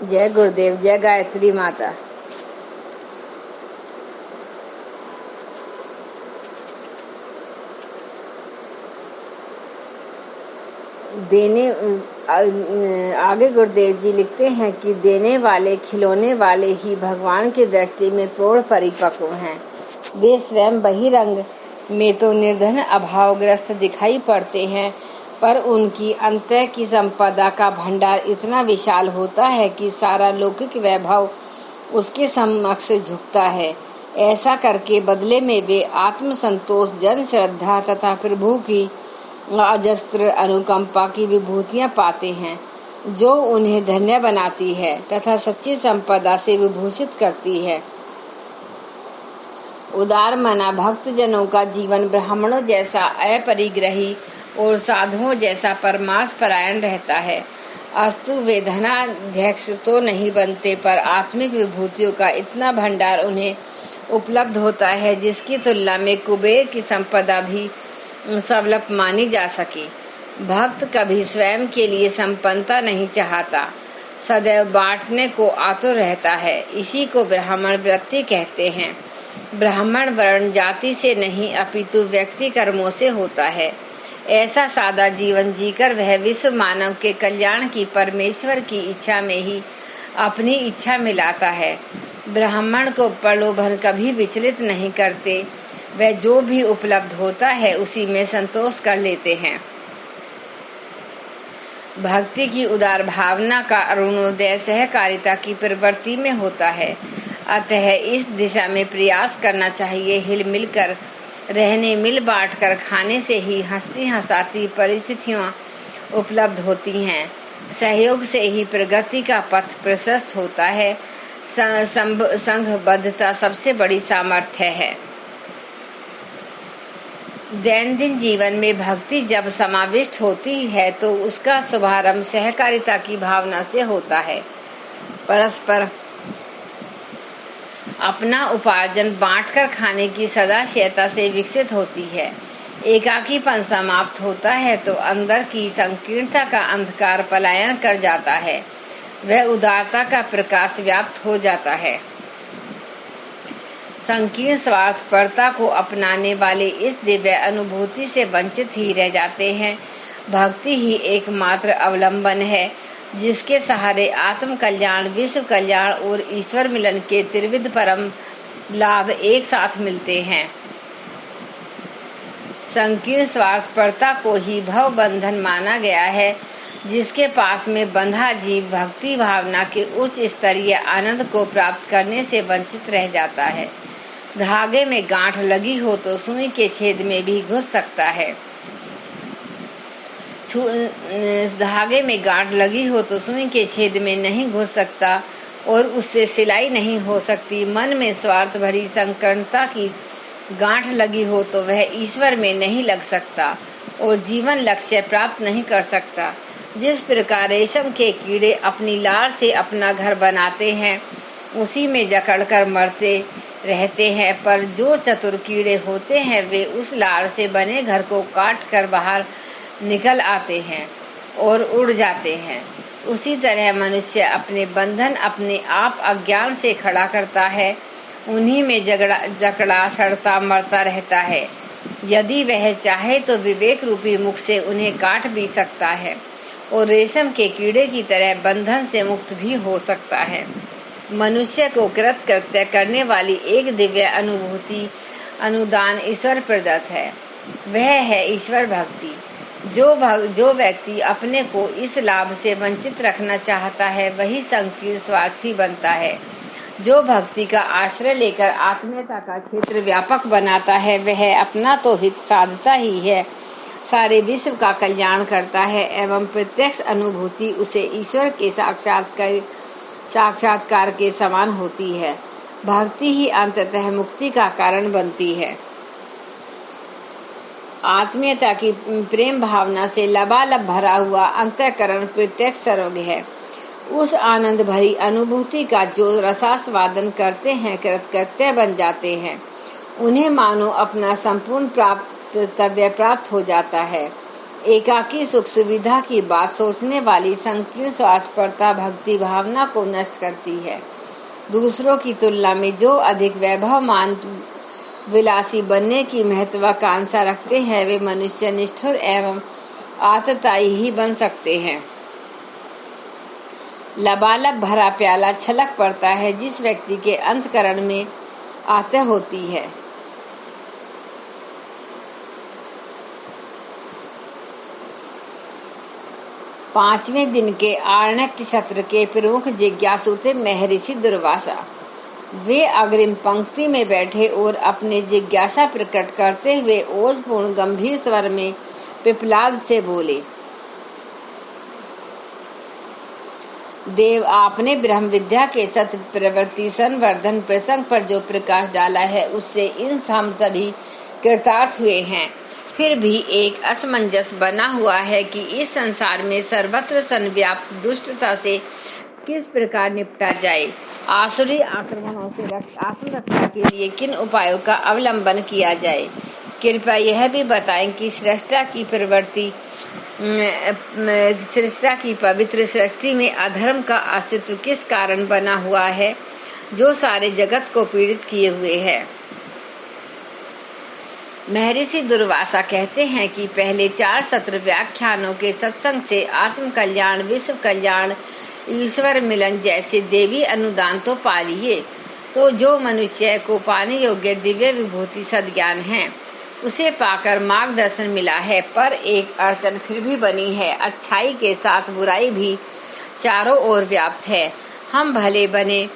जय गुरुदेव, जय गायत्री माता। आगे गुरुदेव जी लिखते हैं कि देने वाले, खिलौने वाले ही भगवान की दृष्टि में प्रौढ़ परिपक्व हैं। वे स्वयं बहिरंग में तो निर्धन अभावग्रस्त दिखाई पड़ते हैं, पर उनकी अंतः की संपदा का भंडार इतना विशाल होता है कि सारा लौकिक वैभव उसके समक्ष झुकता है। ऐसा करके बदले में वे आत्म संतोष, जन श्रद्धा तथा प्रभु की अजस्त्र अनुकंपा की विभूतियां पाते हैं, जो उन्हें धन्य बनाती है तथा सच्ची संपदा से विभूषित करती है। उदार मना भक्त जनों का जीवन ब्राह्मणों जैसा अपरिग्रही और साधुओं जैसा परमार्थ परायण रहता है। अस्तु वे धनाध्यक्ष तो नहीं बनते, पर आत्मिक विभूतियों का इतना भंडार उन्हें उपलब्ध होता है जिसकी तुलना में कुबेर की संपदा भी सवलप मानी जा सके। भक्त कभी स्वयं के लिए संपन्नता नहीं चाहता, सदैव बांटने को आतुर रहता है। इसी को ब्राह्मण वृत्ति कहते हैं। ब्राह्मण वर्ण जाति से नहीं अपितु व्यक्ति कर्मों से होता है। ऐसा सादा जीवन जीकर वह विश्व मानव के कल्याण की परमेश्वर की इच्छा में ही अपनी इच्छा मिलाता है। ब्राह्मण को प्रलोभन कभी विचलित नहीं करते। वह जो भी उपलब्ध होता है उसी में संतोष कर लेते हैं। भक्ति की उदार भावना का अरुणोदय सहकारिता की प्रवृत्ति में होता है। अतः इस दिशा में प्रयास करना चाहिए। हिल मिल कर रहने, मिल बांट कर खाने से ही हंसती हंसाती परिस्थितियाँ उपलब्ध होती हैं। सहयोग से ही प्रगति का पथ प्रशस्त होता है। संघबद्धता सबसे बड़ी सामर्थ्य है। दैनंदिन जीवन में भक्ति जब समाविष्ट होती है तो उसका शुभारंभ सहकारिता की भावना से होता है। परस्पर अपना उपार्जन बांटकर खाने की सदाशयता से विकसित होती है। एकाकीपन समाप्त होता है तो अंदर की संकीर्णता का अंधकार पलायन कर जाता है। वह उदारता का प्रकाश व्याप्त हो जाता है। संकीर्ण स्वार्थपरता को अपनाने वाले इस दिव्य अनुभूति से वंचित ही रह जाते हैं। भक्ति ही एकमात्र अवलंबन है जिसके सहारे आत्म कल्याण, विश्व कल्याण और ईश्वर मिलन के त्रिविध परम लाभ एक साथ मिलते हैं। संकीर्ण स्वार्थपरता को ही भव बंधन माना गया है, जिसके पास में बंधा जीव भक्ति भावना के उच्च स्तरीय आनंद को प्राप्त करने से वंचित रह जाता है। धागे में गांठ लगी हो तो सुई के छेद में भी घुस सकता है। धागे में गांठ लगी हो तो सुई के छेद में नहीं घुस सकता और उससे सिलाई नहीं हो सकती। मन में स्वार्थ भरी संकीर्णता की गांठ लगी हो तो वह ईश्वर में नहीं लग सकता और जीवन लक्ष्य प्राप्त नहीं कर सकता। जिस प्रकार रेशम के कीड़े अपनी लार से अपना घर बनाते हैं, उसी में जकड़कर मरते रहते हैं, पर जो चतुर कीड़े होते हैं वे उस लार से बने घर को काट कर बाहर निकल आते हैं और उड़ जाते हैं। उसी तरह मनुष्य अपने बंधन अपने आप अज्ञान से खड़ा करता है, उन्हीं में जकड़ा सड़ता मरता रहता है। यदि वह चाहे तो विवेक रूपी मुख से उन्हें काट भी सकता है और रेशम के कीड़े की तरह बंधन से मुक्त भी हो सकता है। मनुष्य को कृत्य करने वाली एक दिव्य अनुभूति अनुदान ईश्वर प्रदत्त है। वह है ईश्वर भक्ति। जो व्यक्ति अपने को इस लाभ से वंचित रखना चाहता है वही संकीर्ण स्वार्थी बनता है। जो भक्ति का आश्रय लेकर आत्मीयता का क्षेत्र व्यापक बनाता है वह अपना तो हित साधता ही है, सारे विश्व का कल्याण करता है एवं प्रत्यक्ष अनुभूति उसे ईश्वर के साक्षात्कार के समान होती है। भक्ति ही अंततः मुक्ति का कारण बनती है। आत्मीयता की प्रेम भावना से लबालब भरा हुआ अंतःकरण प्रत्यक्ष सर्वज्ञ है। उस आनंद भरी अनुभूति का जो रसास्वादन करते हैं कृतकृत्य बन जाते हैं। उन्हें मानो अपना संपूर्ण प्राप्तव्य प्राप्त हो जाता है। एकाकी सुख सुविधा की बात सोचने वाली संकीर्ण स्वार्थपरता भक्ति भावना को नष्ट करती है। दूसरों की तुलना में जो अधिक वैभवमान विलासी बनने की महत्वाकांक्षा रखते हैं वे मनुष्य निष्ठुर एवं आततायी ही बन सकते हैं। लबालब भरा प्याला छलक पड़ता है जिस व्यक्ति के अंतःकरण में आत्मा होती है। पांचवें दिन के आरण्यक सत्र के प्रमुख जिज्ञासु थे महर्षि दुर्वासा। वे अग्रिम पंक्ति में बैठे और अपने जिज्ञासा प्रकट करते हुए ओजपूर्ण गंभीर स्वर में पिप्पलाद से बोले, देव, आपने ब्रह्म विद्या के सत्य प्रवृत्ति संवर्धन प्रसंग पर जो प्रकाश डाला है उससे इन हम सभी कृतार्थ हुए हैं। फिर भी एक असमंजस बना हुआ है कि इस संसार में सर्वत्र संव्याप्त दुष्टता से किस प्रकार निपटा जाए। आसुरी आक्रमणों से आत्मरक्षा के लिए किन उपायों का अवलंबन किया जाए। कृपया यह भी बताएं कि सृष्टा की पवित्र सृष्टि में अधर्म का अस्तित्व किस कारण बना हुआ है जो सारे जगत को पीड़ित किए हुए है। महर्षि दुर्वासा कहते हैं कि पहले 4 सत्र व्याख्यानों के सत्संग से आत्म कल्याण, विश्व कल्याण, ईश्वर मिलन जैसे देवी अनुदान तो पा लिए, तो जो मनुष्य को पाने योग्य दिव्य विभूति सद्ज्ञान है उसे पाकर मार्गदर्शन मिला है। पर एक अड़चन फिर भी बनी है। अच्छाई के साथ बुराई भी चारों ओर व्याप्त है। हम भले बने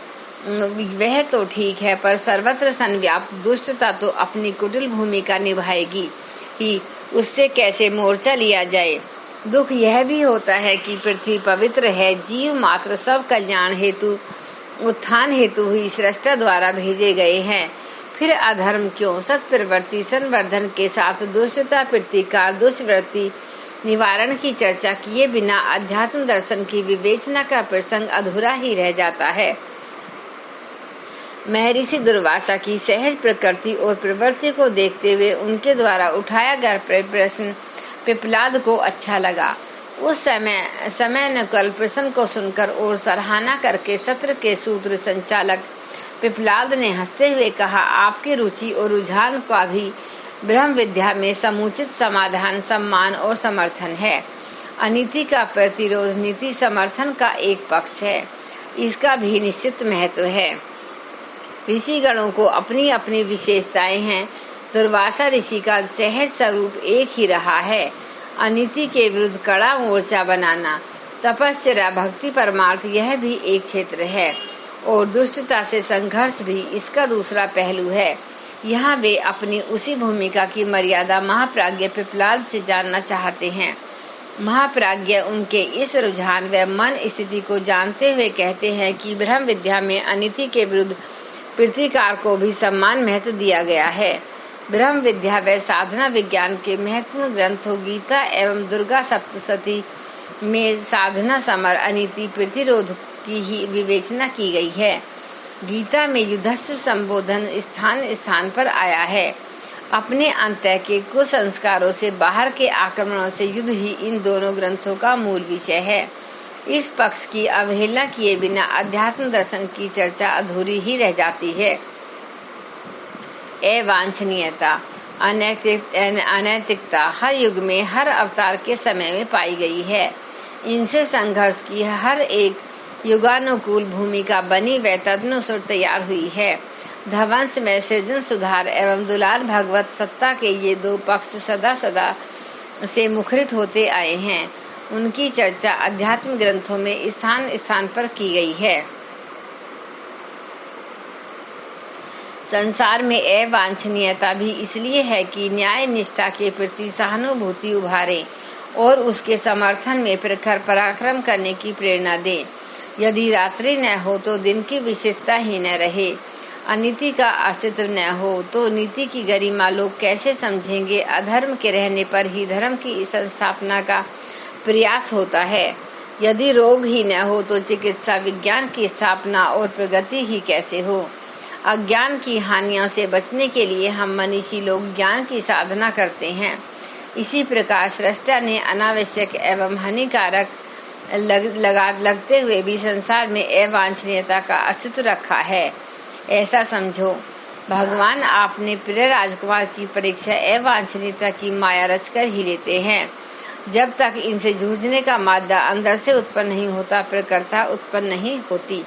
वह तो ठीक है, पर सर्वत्र संव्याप्त दुष्टता तो अपनी कुटिल भूमिका निभाएगी ही। उससे कैसे मोर्चा लिया जाए। दुख यह भी होता है कि पृथ्वी पवित्र है, जीव मात्र सब कल्याण हेतु उत्थान हेतु ही सृष्टा द्वारा भेजे गए हैं। फिर अधर्म क्यों। सत्प्रवृत्ति संवर्धन के साथ दुष्टता प्रतिकार दुष्वृत्ति निवारण की चर्चा किए बिना अध्यात्म दर्शन की विवेचना का प्रसंग अधूरा ही रह जाता है। महर्षि दुर्वासा की सहज प्रकृति और प्रवृत्ति को देखते हुए उनके द्वारा उठाया गया प्रश्न पिप्पलाद को अच्छा लगा। उस समय नकल प्रश्न को सुनकर और सराहना करके सत्र के सूत्र संचालक पिप्पलाद ने हंसते हुए कहा, आपकी रुचि और रुझान का भी ब्रह्म विद्या में समुचित समाधान, सम्मान और समर्थन है। अनीति का प्रतिरोध नीति समर्थन का एक पक्ष है, इसका भी निश्चित महत्व है। ऋषिगणों को अपनी अपनी विशेषताएं हैं। दुर्वासा ऋषि का सहज स्वरूप एक ही रहा है, अनीति के विरुद्ध कड़ा मोर्चा बनाना। तपस्या भक्ति परमार्थ यह भी एक क्षेत्र है और दुष्टता से संघर्ष भी इसका दूसरा पहलू है। यहाँ वे अपनी उसी भूमिका की मर्यादा महाप्राज्ञ पिप्पलाद से जानना चाहते हैं। महाप्राज्ञ उनके इस रुझान व मन स्थिति को जानते हुए कहते हैं कि ब्रह्म विद्या में अनीति के विरुद्ध प्रतिकार को भी सम्मान महत्व दिया गया है। ब्रह्म विद्या व साधना विज्ञान के महत्वपूर्ण ग्रंथों गीता एवं दुर्गा सप्तशती में साधना समर अनीति प्रतिरोध की ही विवेचना की गई है। गीता में युद्धस्व संबोधन स्थान स्थान पर आया है। अपने अंतः के कुसंस्कारों से बाहर के आक्रमणों से युद्ध ही इन दोनों ग्रंथों का मूल विषय है। इस पक्ष की अवहेलना किए बिना अध्यात्म दर्शन की चर्चा अधूरी ही रह जाती है। अवांछनीयता अनैतिकता हर युग में हर अवतार के समय में पाई गई है। इनसे संघर्ष की हर एक युगानुकूल भूमिका बनी व तदनुसार तैयार हुई है। ध्वंस में सृजन सुधार एवं दुलार भगवत सत्ता के ये दो पक्ष सदा सदा से मुखरित होते आए हैं। उनकी चर्चा अध्यात्म ग्रंथों में स्थान स्थान पर की गई है। संसार में अवांछनीयता भी इसलिए है कि न्याय निष्ठा के प्रति सहानुभूति उभारे और उसके समर्थन में प्रखर पराक्रम करने की प्रेरणा दे। यदि रात्रि न हो तो दिन की विशेषता ही न रहे, अनीति का अस्तित्व न हो तो नीति की गरिमा लोग कैसे समझेंगे। अधर्म के रहने पर ही धर्म की संस्थापना का प्रयास होता है। यदि रोग ही न हो तो चिकित्सा विज्ञान की स्थापना और प्रगति ही कैसे हो। अज्ञान की हानियों से बचने के लिए हम मनीषी लोग ज्ञान की साधना करते हैं। इसी प्रकार सृष्टा ने अनावश्यक एवं हानिकारक लगते हुए भी संसार में अवांछनीयता का अस्तित्व रखा है। ऐसा समझो, भगवान आपने प्रिय राजकुमार की परीक्षा अवांछनीयता की माया रचकर ही लेते हैं। जब तक इनसे जूझने का मादा अंदर से उत्पन्न नहीं होता, प्रकृति उत्पन्न नहीं होती।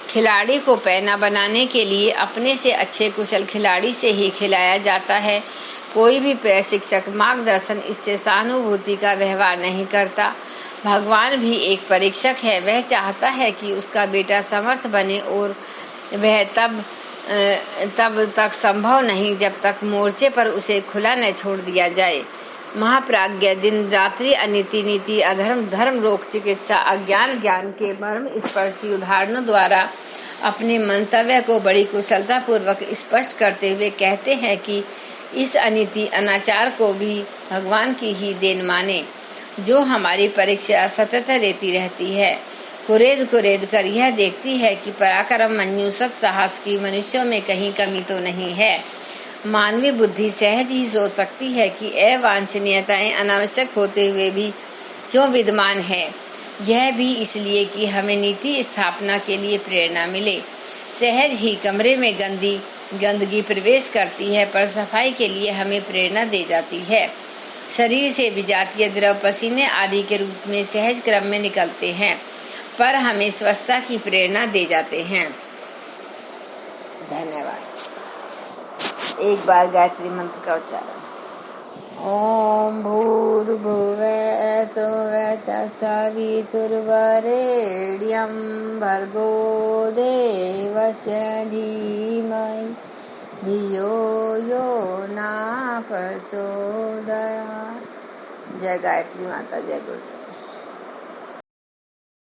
खिलाड़ी को पैना बनाने के लिए अपने से अच्छे कुशल खिलाड़ी से ही खिलाया जाता है। कोई भी प्रशिक्षक मार्गदर्शन इससे सहानुभूति का व्यवहार नहीं करता। भगवान भी एक परीक्षक है। वह चाहता है कि उसका बेटा समर्थ बने और वह तब तक संभव नहीं जब तक मोर्चे पर उसे खुला न छोड़ दिया जाए। महाप्राज्ञ दिन रात्रि अनीति नीति अधर्म धर्म रोग चिकित्सा अज्ञान ज्ञान के मर्म स्पर्शी उदाहरणों द्वारा अपने मंतव्य को बड़ी कुशलता पूर्वक स्पष्ट करते हुए कहते हैं कि इस अनीति अनाचार को भी भगवान की ही देन माने, जो हमारी परीक्षा सतत लेती रहती है। कुरेद कर यह देखती है कि पराक्रम मंजू सत साहस की मनुष्यों में कहीं कमी तो नहीं है। मानवीय बुद्धि सहज ही सोच सकती है कि अवांछनीयताएं अनावश्यक होते हुए भी क्यों विद्यमान है। यह भी इसलिए कि हमें नीति स्थापना के लिए प्रेरणा मिले। सहज ही कमरे में गंदगी प्रवेश करती है, पर सफाई के लिए हमें प्रेरणा दे जाती है। शरीर से विजातीय द्रव पसीने आदि के रूप में सहज क्रम में निकलते हैं, पर हमें स्वच्छता की प्रेरणा दे जाते हैं। धन्यवाद। एक बार गायत्री मंत्र का उच्चारण। ओम भूर्भुवः स्वः तत्सवितुर्वरेण्यं भर्गो देवस्य धीमहि धियो यो न प्रचोदयात्। जय गायत्री माता, जय गुरु।